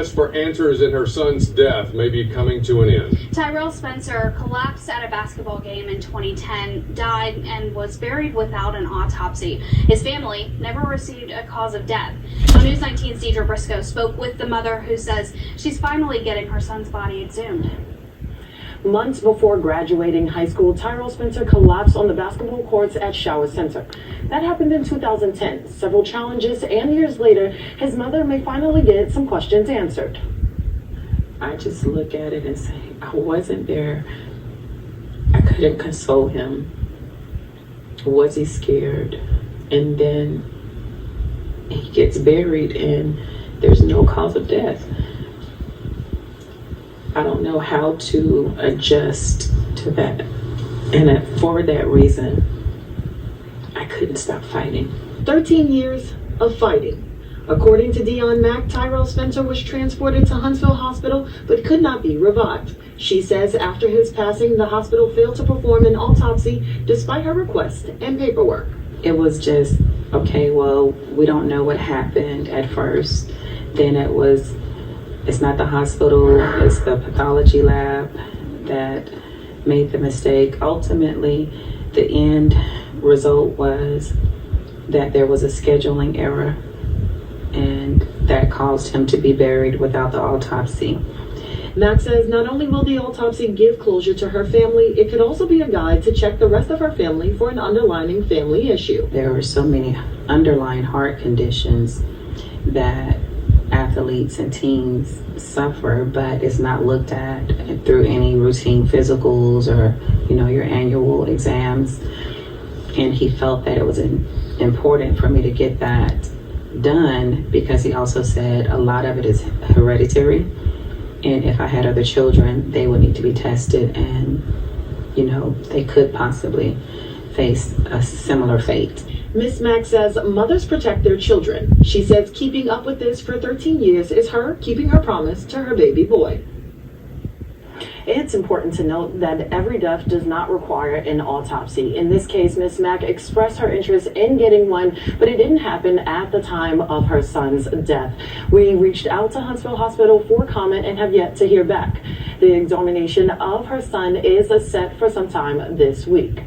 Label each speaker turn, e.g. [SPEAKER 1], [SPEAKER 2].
[SPEAKER 1] quest for answers in her son's death may be coming to an end.
[SPEAKER 2] Tyrell Spencer collapsed at a basketball game in 2010, died, and was buried without an autopsy. His family never received a cause of death. On News 19's Deidre Briscoe spoke with the mother, who says she's finally getting her son's body exhumed.
[SPEAKER 3] Months before graduating high school, Tyrell Spencer collapsed on the basketball courts at Shower Center. That happened in 2010. Several challenges, and years later, his mother may finally get some questions answered.
[SPEAKER 4] I just look at it and say, I wasn't there. I couldn't console him. Was he scared? And then he gets buried and there's no cause of death. I don't know how to adjust to that. And for that reason, I couldn't stop fighting.
[SPEAKER 3] 13 years of fighting. According to Dionne Mack, Tyrell Spencer was transported to Huntsville Hospital but could not be revived. She says after his passing, the hospital failed to perform an autopsy despite her request and paperwork.
[SPEAKER 4] It was just, okay, well, we don't know what happened at first. Then it's not the hospital, it's the pathology lab that made the mistake. Ultimately, the end result was that there was a scheduling error, and that caused him to be buried without the autopsy.
[SPEAKER 3] Mack says not only will the autopsy give closure to her family, it could also be a guide to check the rest of her family for an underlying family issue.
[SPEAKER 4] There are so many underlying heart conditions that athletes and teens suffer, but it's not looked at through any routine physicals or, your annual exams. And he felt that it was important for me to get that done because he also said a lot of it is hereditary. And if I had other children, they would need to be tested and, they could possibly face a similar fate.
[SPEAKER 3] Ms. Mack says mothers protect their children. She says keeping up with this for 13 years is her keeping her promise to her baby boy. It's important to note that every death does not require an autopsy. In this case, Ms. Mack expressed her interest in getting one, but it didn't happen at the time of her son's death. We reached out to Huntsville Hospital for comment and have yet to hear back. The examination of her son is set for some time this week.